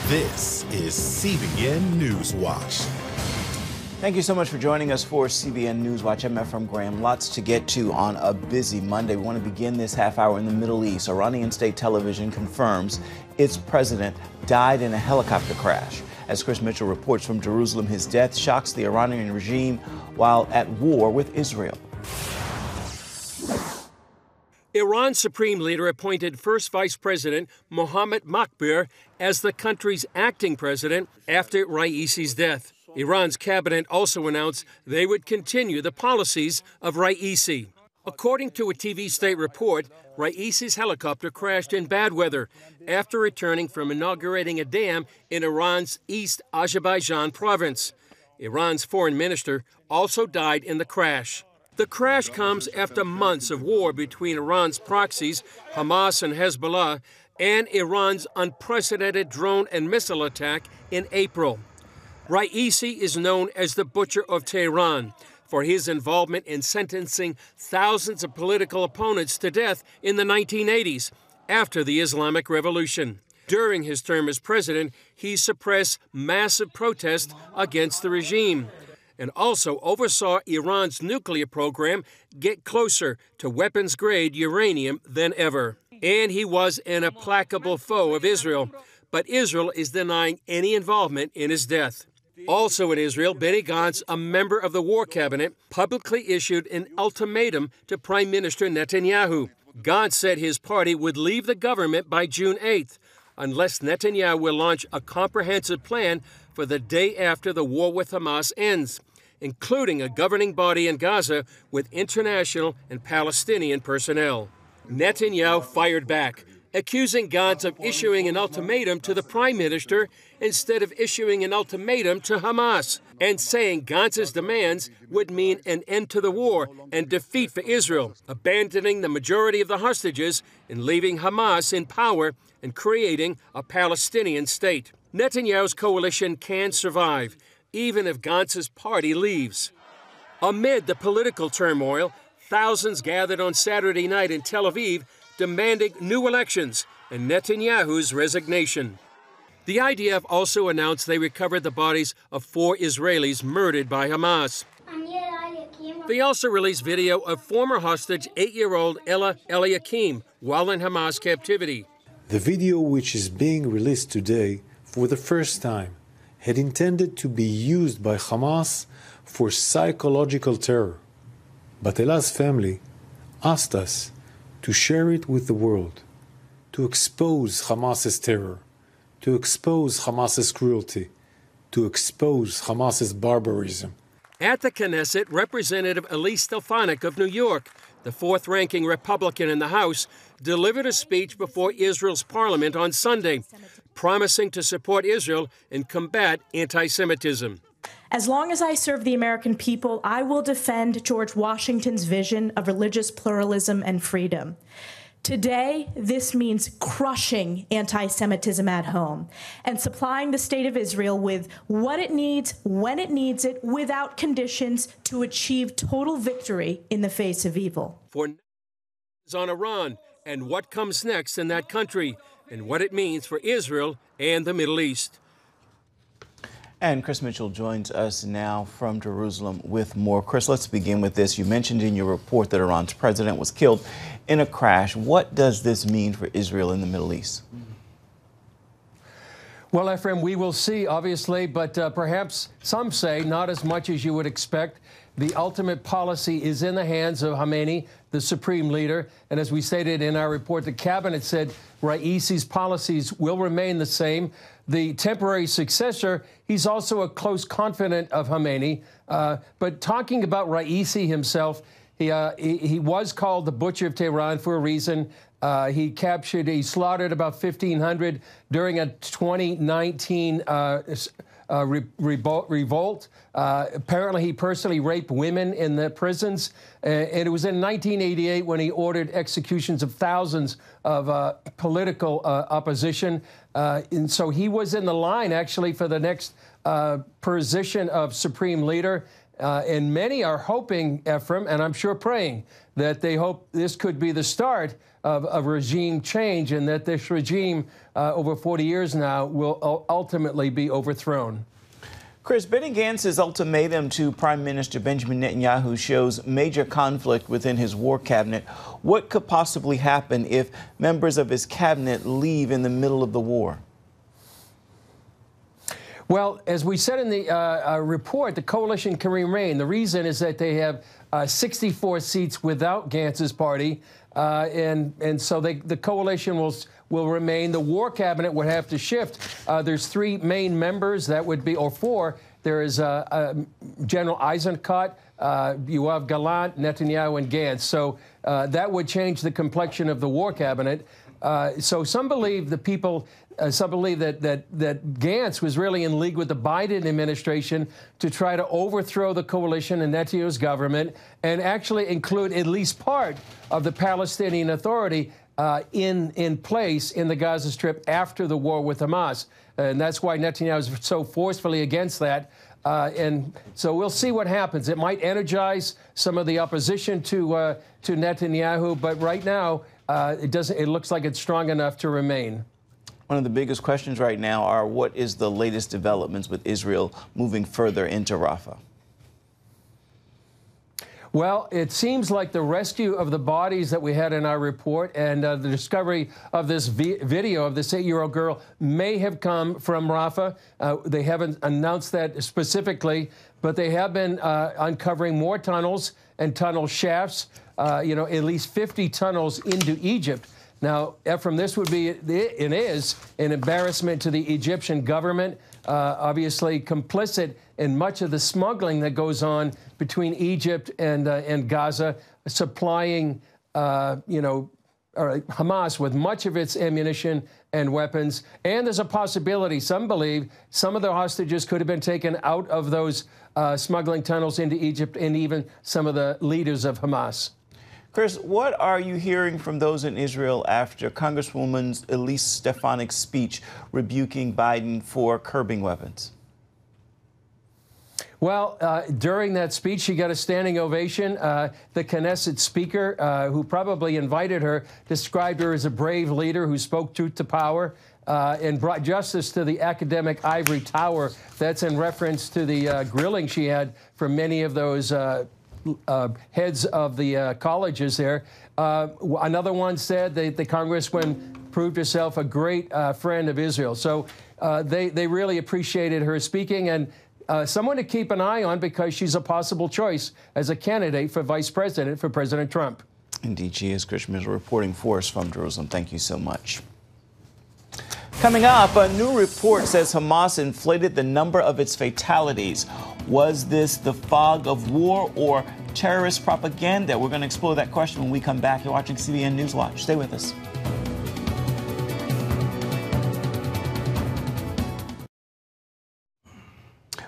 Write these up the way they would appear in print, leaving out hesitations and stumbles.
This is CBN News Watch. Thank you so much for joining us for CBN News Watch. I'm Ephraim Graham. Lots to get to on a busy Monday. We want to begin this half hour in the Middle East. Iranian state television confirms its president died in a helicopter crash. As Chris Mitchell reports from Jerusalem, his death shocks the Iranian regime while at war with Israel. Iran's supreme leader appointed first vice president Mohammad Mokber as the country's acting president after Raisi's death. Iran's cabinet also announced they would continue the policies of Raisi. According to a TV state report, Raisi's helicopter crashed in bad weather after returning from inaugurating a dam in Iran's East Azerbaijan province. Iran's foreign minister also died in the crash. The crash comes after months of war between Iran's proxies, Hamas and Hezbollah, and Iran's unprecedented drone and missile attack in April. Raisi is known as the Butcher of Tehran for his involvement in sentencing thousands of political opponents to death in the 1980s after the Islamic Revolution. During his term as president, he suppressed massive protests against the regime and also oversaw Iran's nuclear program get closer to weapons-grade uranium than ever. And he was an implacable foe of Israel, but Israel is denying any involvement in his death. Also in Israel, Benny Gantz, a member of the war cabinet, publicly issued an ultimatum to Prime Minister Netanyahu. Gantz said his party would leave the government by June 8th, unless Netanyahu will launch a comprehensive plan for the day after the war with Hamas ends, including a governing body in Gaza with international and Palestinian personnel. Netanyahu fired back, accusing Gantz of issuing an ultimatum to the prime minister instead of issuing an ultimatum to Hamas, and saying Gantz's demands would mean an end to the war and defeat for Israel, abandoning the majority of the hostages and leaving Hamas in power and creating a Palestinian state. Netanyahu's coalition can survive, even if Gantz's party leaves. Amid the political turmoil, thousands gathered on Saturday night in Tel Aviv demanding new elections and Netanyahu's resignation. The IDF also announced they recovered the bodies of 4 Israelis murdered by Hamas. They also released video of former hostage 8-year-old Ella Eliakim while in Hamas captivity. The video, which is being released today for the first time, had intended to be used by Hamas for psychological terror. But Ella's family asked us to share it with the world, to expose Hamas's terror, to expose Hamas's cruelty, to expose Hamas's barbarism. At the Knesset, Representative Elise Stefanik of New York, the 4th-ranking Republican in the House, delivered a speech before Israel's parliament on Sunday, promising to support Israel and combat anti-Semitism. As long as I serve the American people, I will defend George Washington's vision of religious pluralism and freedom. Today, this means crushing anti-Semitism at home and supplying the state of Israel with what it needs, when it needs it, without conditions to achieve total victory in the face of evil. For on Iran and what comes next in that country and what it means for Israel and the Middle East. And Chris Mitchell joins us now from Jerusalem with more. Chris, let's begin with this. You mentioned in your report that Iran's president was killed in a crash. What does this mean for Israel in the Middle East? Well, Ephraim, we will see, obviously, but perhaps some say not as much as you would expect. The ultimate policy is in the hands of Khamenei, the supreme leader. And as we stated in our report, the cabinet said Raisi's policies will remain the same. The temporary successor, he's also a close confidant of Khamenei. But talking about Raisi himself, he was called the Butcher of Tehran for a reason. He slaughtered about 1,500 during a 2019 revolt. Apparently, he personally raped women in the prisons. And it was in 1988 when he ordered executions of thousands of political opposition. And so he was in the line, actually, for the next position of supreme leader. And many are hoping, Ephraim, and I'm sure praying, that they hope this could be the start of a regime change and that this regime, over 40 years now, will ultimately be overthrown. Chris, Benny Gantz's ultimatum to Prime Minister Benjamin Netanyahu shows major conflict within his war cabinet. What could possibly happen if members of his cabinet leave in the middle of the war? Well, as we said in the report, the coalition can remain. The reason is that they have 64 seats without Gantz's party, and so the coalition will remain. The war cabinet would have to shift. There's three main members. That would be, or four. There is General Eisenkot, Yoav Gallant, Netanyahu, and Gantz. So that would change the complexion of the war cabinet. So some believe some believe that Gantz was really in league with the Biden administration to try to overthrow the coalition and Netanyahu's government and actually include at least part of the Palestinian Authority in place in the Gaza Strip after the war with Hamas. And that's why Netanyahu is so forcefully against that. And so we'll see what happens. It might energize some of the opposition to Netanyahu, but right now it looks like it's strong enough to remain. One of the biggest questions right now are what is the latest developments with Israel moving further into Rafah? Well, it seems like the rescue of the bodies that we had in our report and the discovery of this video of this 8-year-old girl may have come from Rafah. They haven't announced that specifically, but they have been uncovering more tunnels and tunnel shafts, at least 50 tunnels into Egypt. Now, Ephraim, this would be and is an embarrassment to the Egyptian government, obviously complicit in much of the smuggling that goes on between Egypt and Gaza, supplying, Hamas with much of its ammunition and weapons. And there's a possibility, some believe, some of the hostages could have been taken out of those smuggling tunnels into Egypt and even some of the leaders of Hamas. Chris, what are you hearing from those in Israel after Congresswoman Elise Stefanik's speech rebuking Biden for curbing weapons? Well, during that speech, she got a standing ovation. The Knesset speaker, who probably invited her, described her as a brave leader who spoke truth to power and brought justice to the academic ivory tower. That's in reference to the grilling she had from many of those heads of the colleges there. Another one said that the congresswoman proved herself a great friend of Israel. So they really appreciated her speaking, and someone to keep an eye on because she's a possible choice as a candidate for vice president for President Trump. Indeed, she is. Chris Schmidt reporting for us from Jerusalem. Thank you so much. Coming up, a new report says Hamas inflated the number of its fatalities. Was this the fog of war or terrorist propaganda? We're going to explore that question when we come back. You're watching CBN News Watch. Stay with us.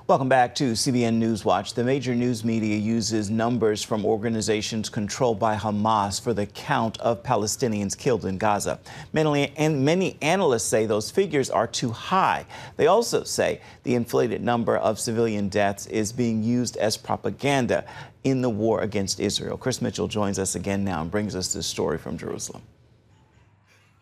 Welcome back to CBN News Watch. The major news media uses numbers from organizations controlled by Hamas for the count of Palestinians killed in Gaza. Many analysts say those figures are too high. They also say the inflated number of civilian deaths is being used as propaganda in the war against Israel. Chris Mitchell joins us again now and brings us this story from Jerusalem.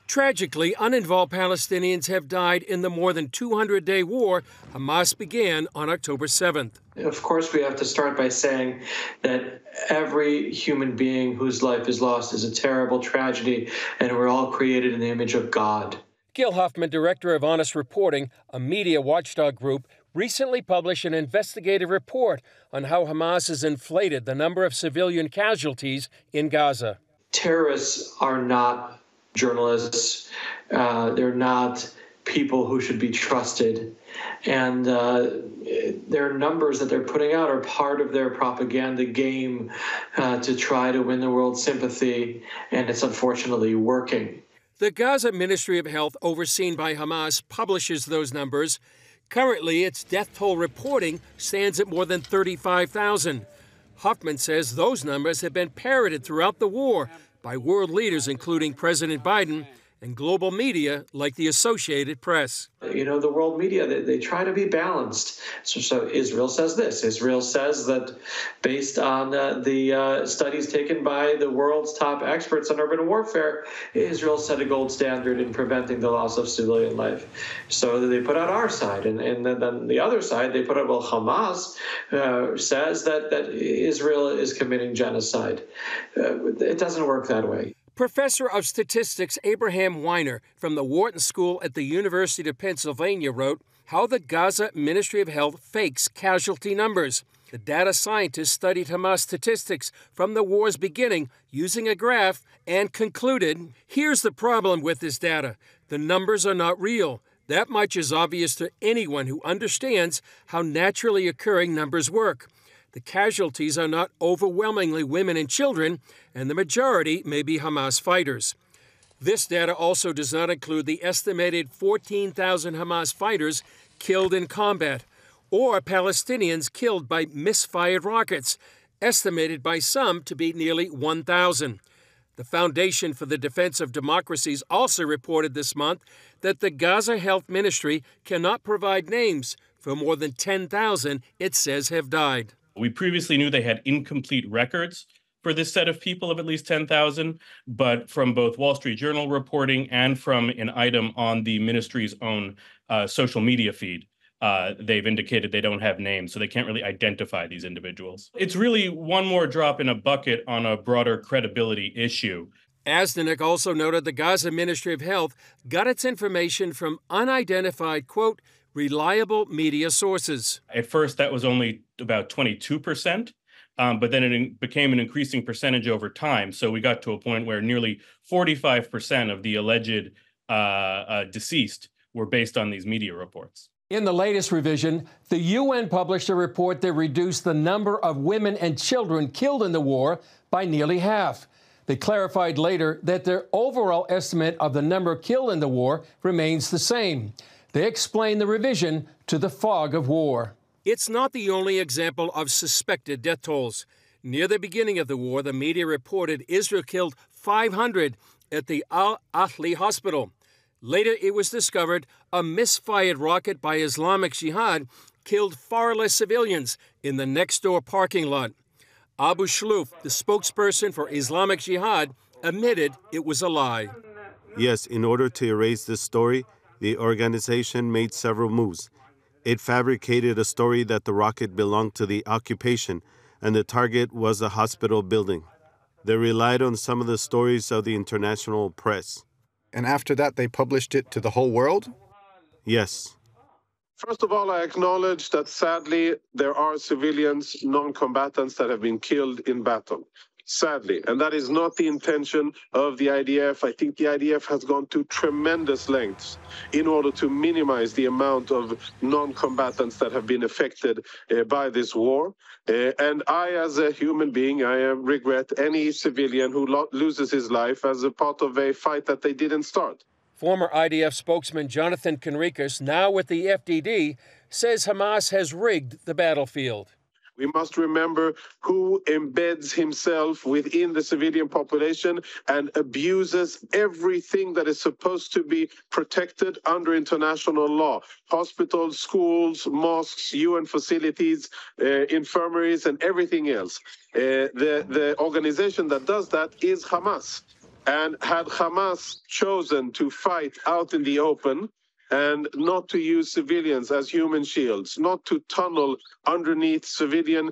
Tragically, uninvolved Palestinians have died in the more than 200-day war Hamas began on October 7th. Of course, we have to start by saying that every human being whose life is lost is a terrible tragedy, and we're all created in the image of God. Gil Huffman, director of Honest Reporting, a media watchdog group, recently published an investigative report on how Hamas has inflated the number of civilian casualties in Gaza. Terrorists are not journalists. They're not people who should be trusted. And their numbers that they're putting out are part of their propaganda game to try to win the world's sympathy, and it's unfortunately working. The Gaza Ministry of Health, overseen by Hamas, publishes those numbers. Currently, its death toll reporting stands at more than 35,000. Huffman says those numbers have been parroted throughout the war by world leaders, including President Biden, and global media like the Associated Press. You know, the world media, they try to be balanced. So Israel says this. Israel says that based on the studies taken by the world's top experts on urban warfare, Israel set a gold standard in preventing the loss of civilian life. So they put out our side. And then the other side, they put out, well, Hamas says that Israel is committing genocide. It doesn't work that way. Professor of Statistics Ibrahim from the Wharton School at the University of Pennsylvania wrote how the Gaza Ministry of Health fakes casualty numbers. The data scientist studied Hamas statistics from the war's beginning using a graph and concluded, here's the problem with this data. The numbers are not real. That much is obvious to anyone who understands how naturally occurring numbers work. The casualties are not overwhelmingly women and children, and the majority may be Hamas fighters. This data also does not include the estimated 14,000 Hamas fighters killed in combat, or Palestinians killed by misfired rockets, estimated by some to be nearly 1,000. The Foundation for the Defense of Democracies also reported this month that the Gaza Health Ministry cannot provide names for more than 10,000 it says have died. We previously knew they had incomplete records for this set of people of at least 10,000, but from both Wall Street Journal reporting and from an item on the ministry's own social media feed, they've indicated they don't have names, so they can't really identify these individuals. It's really one more drop in a bucket on a broader credibility issue. Asdanik also noted the Gaza Ministry of Health got its information from unidentified, quote, reliable media sources. At first, that was only about 22%, but then it became an increasing percentage over time. So we got to a point where nearly 45% of the alleged deceased were based on these media reports. In the latest revision, the UN published a report that reduced the number of women and children killed in the war by nearly half. They clarified later that their overall estimate of the number killed in the war remains the same. They explain the revision to the fog of war. It's not the only example of suspected death tolls. Near the beginning of the war, the media reported Israel killed 500 at the Al-Ahli hospital. Later, it was discovered a misfired rocket by Islamic Jihad killed far less civilians in the next-door parking lot. Abu Shlouf, the spokesperson for Islamic Jihad, admitted it was a lie. Yes, in order to erase this story, the organization made several moves. It fabricated a story that the rocket belonged to the occupation and the target was a hospital building. They relied on some of the stories of the international press. And after that, they published it to the whole world? Yes. First of all, I acknowledge that sadly, there are civilians, non-combatants that have been killed in battle. Sadly, and that is not the intention of the IDF. I think the IDF has gone to tremendous lengths in order to minimize the amount of non-combatants that have been affected by this war. And I, as a human being, I regret any civilian who loses his life as a part of a fight that they didn't start. Former IDF spokesman Jonathan Conricus, now with the FDD, says Hamas has rigged the battlefield. We must remember who embeds himself within the civilian population and abuses everything that is supposed to be protected under international law. Hospitals, schools, mosques, UN facilities, infirmaries, and everything else. The organization that does that is Hamas. And had Hamas chosen to fight out in the open, and not to use civilians as human shields, not to tunnel underneath civilian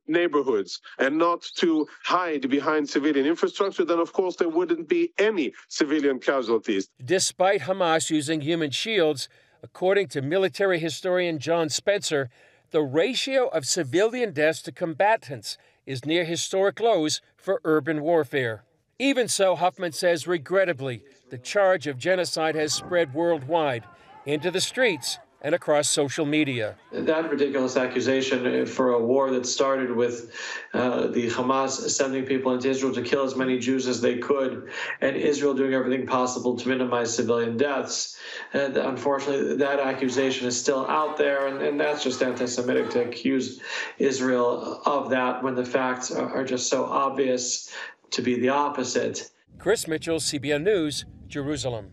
neighborhoods, and not to hide behind civilian infrastructure, then of course there wouldn't be any civilian casualties. Despite Hamas using human shields, according to military historian John Spencer, the ratio of civilian deaths to combatants is near historic lows for urban warfare. Even so, Huffman says, regrettably, the charge of genocide has spread worldwide into the streets and across social media. That ridiculous accusation for a war that started with the Hamas sending people into Israel to kill as many Jews as they could, and Israel doing everything possible to minimize civilian deaths. And unfortunately, that accusation is still out there, and that's just anti-Semitic to accuse Israel of that when the facts are just so obvious to be the opposite. Chris Mitchell, CBN News, Jerusalem.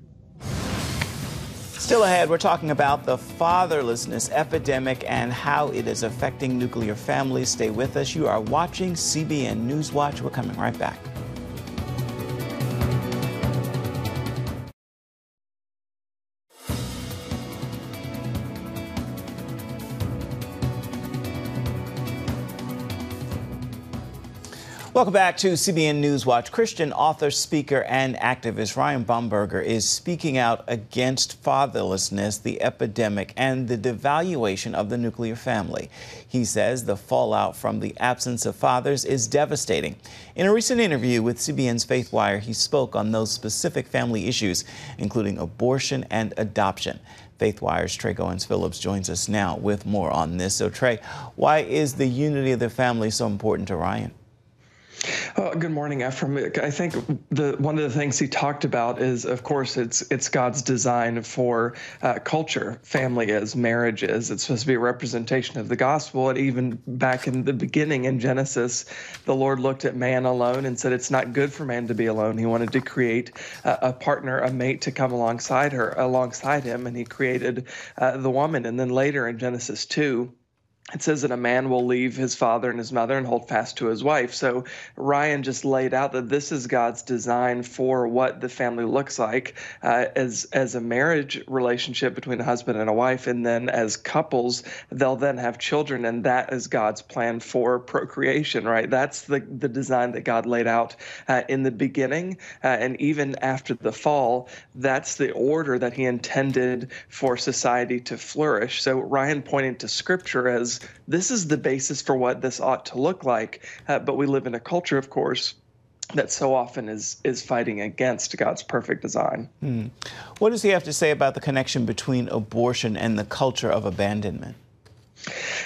Still ahead, we're talking about the fatherlessness epidemic and how it is affecting nuclear families. Stay with us. You are watching CBN News Watch. We're coming right back. Welcome back to CBN News Watch. Christian author, speaker, and activist Ryan Bomberger is speaking out against fatherlessness, the epidemic, and the devaluation of the nuclear family. He says the fallout from the absence of fathers is devastating. In a recent interview with CBN's Faith Wire, he spoke on those specific family issues, including abortion and adoption. Faith Wire's Trey Goins-Phillips joins us now with more on this. So, Trey, why is the unity of the family so important to Ryan? Good morning, Ephraim. I think one of the things he talked about is, of course, it's God's design for culture. Family is, marriage is. It's supposed to be a representation of the gospel. And even back in the beginning in Genesis, the Lord looked at man alone and said it's not good for man to be alone. He wanted to create a partner, a mate to come alongside him, and he created the woman. And then later in Genesis 2, it says that a man will leave his father and his mother and hold fast to his wife. So Ryan just laid out that this is God's design for what the family looks like as a marriage relationship between a husband and a wife. And then as couples, they'll then have children. And that is God's plan for procreation, right? That's the design that God laid out in the beginning. And even after the fall, that's the order that he intended for society to flourish. So Ryan pointed to Scripture as this is the basis for what this ought to look like. But we live in a culture, of course, that so often is fighting against God's perfect design. What does he have to say about the connection between abortion and the culture of abandonment?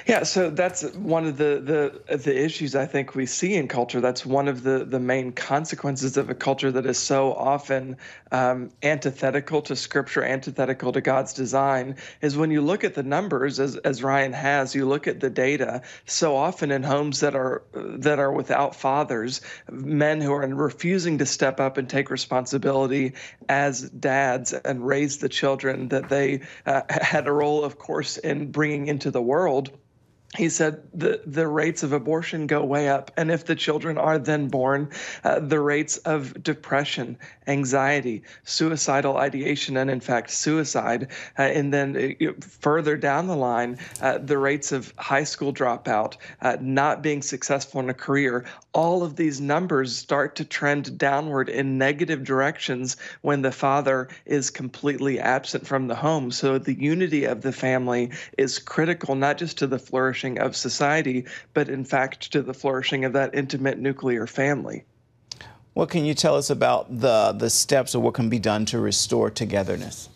Yeah, so that's one of the issues I think we see in culture. That's one of the main consequences of a culture that is so often antithetical to Scripture, antithetical to God's design, is when you look at the numbers, as Ryan has, you look at the data, so often in homes that are without fathers, men who are refusing to step up and take responsibility as dads and raise the children that they had a role, of course, in bringing into the world. He said the rates of abortion go way up. And if the children are then born, the rates of depression, anxiety, suicidal ideation, and in fact, suicide, and then further down the line, the rates of high school dropout, not being successful in a career, all of these numbers start to trend downward in negative directions when the father is completely absent from the home. So the unity of the family is critical, not just to the flourishing of society, but in fact to the flourishing of that intimate nuclear family. What can you tell us about the steps or what can be done to restore togetherness?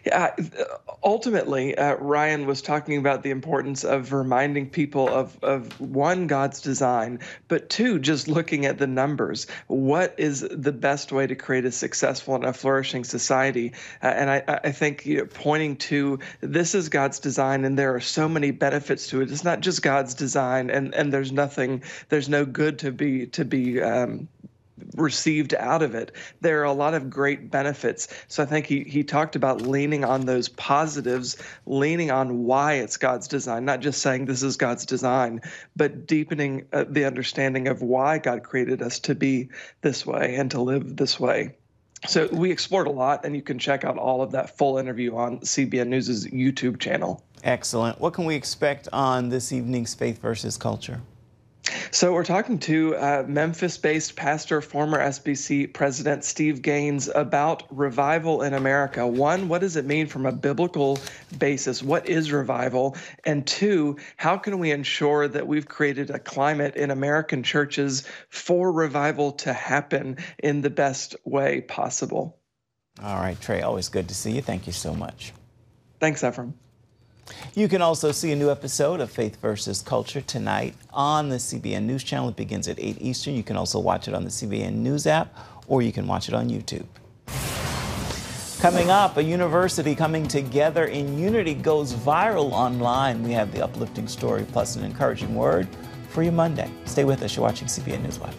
Yeah, ultimately, Ryan was talking about the importance of reminding people of one, God's design, but two, just looking at the numbers. What is the best way to create a successful and a flourishing society? And I think pointing to this is God's design, and there are so many benefits to it. It's not just God's design, and there's no good to be received out of it. There are a lot of great benefits. So I think he talked about leaning on those positives, leaning on why it's God's design, not just saying this is God's design, but deepening the understanding of why God created us to be this way and to live this way. So we explored a lot, and you can check out all of that full interview on CBN News' YouTube channel. Excellent. What can we expect on this evening's Faith versus Culture? So we're talking to Memphis-based pastor, former SBC president Steve Gaines about revival in America. One, what does it mean from a biblical basis? What is revival? And two, how can we ensure that we've created a climate in American churches for revival to happen in the best way possible? All right, Trey, always good to see you. Thank you so much. Thanks, Ephraim. You can also see a new episode of Faith versus Culture tonight on the CBN News Channel. It begins at 8 Eastern. You can also watch it on the CBN News app, or you can watch it on YouTube. Coming up, a university coming together in unity goes viral online. We have the uplifting story plus an encouraging word for your Monday. Stay with us. You're watching CBN News Watch.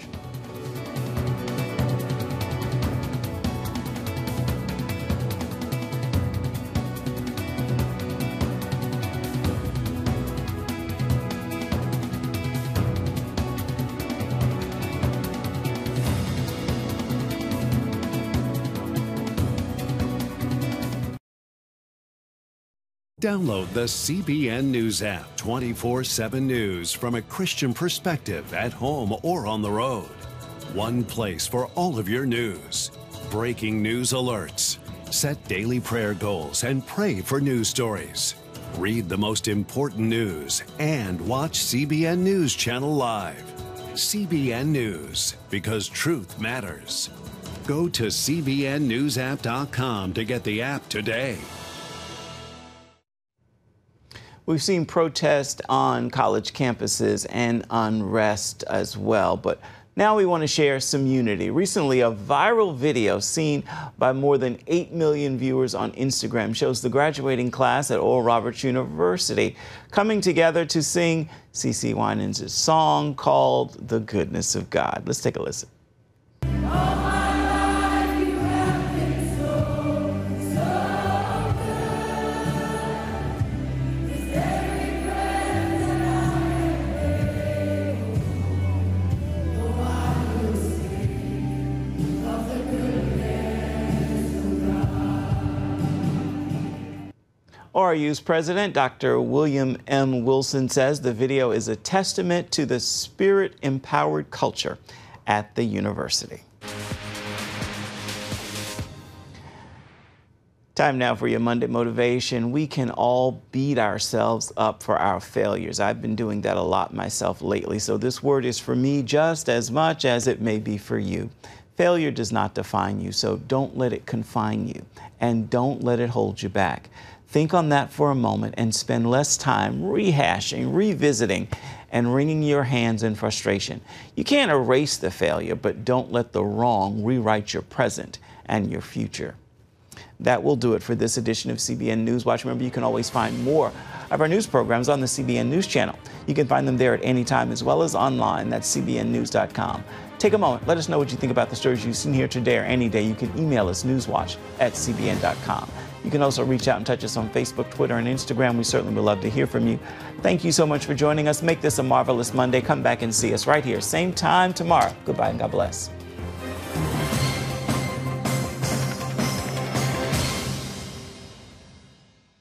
Download the CBN News app, 24/7 news from a Christian perspective at home or on the road. One place for all of your news. Breaking news alerts. Set daily prayer goals and pray for news stories. Read the most important news and watch CBN News Channel live. CBN News, because truth matters. Go to cbnnewsapp.com to get the app today. We've seen protests on college campuses and unrest as well, but now we want to share some unity. Recently, a viral video seen by more than 8 million viewers on Instagram shows the graduating class at Oral Roberts University coming together to sing CeCe Winans' song called The Goodness of God. Let's take a listen. ORU's president, Dr. William M. Wilson, says the video is a testament to the spirit-empowered culture at the university. Time now for your Monday motivation. We can all beat ourselves up for our failures. I've been doing that a lot myself lately, so this word is for me just as much as it may be for you. Failure does not define you, so don't let it confine you, and don't let it hold you back. Think on that for a moment and spend less time rehashing, revisiting, and wringing your hands in frustration. You can't erase the failure, but don't let the wrong rewrite your present and your future. That will do it for this edition of CBN Newswatch. Remember, you can always find more of our news programs on the CBN News Channel. You can find them there at any time as well as online. That's cbnnews.com. Take a moment. Let us know what you think about the stories you've seen here today or any day. You can email us, newswatch@cbn.com. You can also reach out and touch us on Facebook, Twitter, and Instagram. We certainly would love to hear from you. Thank you so much for joining us. Make this a marvelous Monday. Come back and see us right here, same time tomorrow. Goodbye and God bless.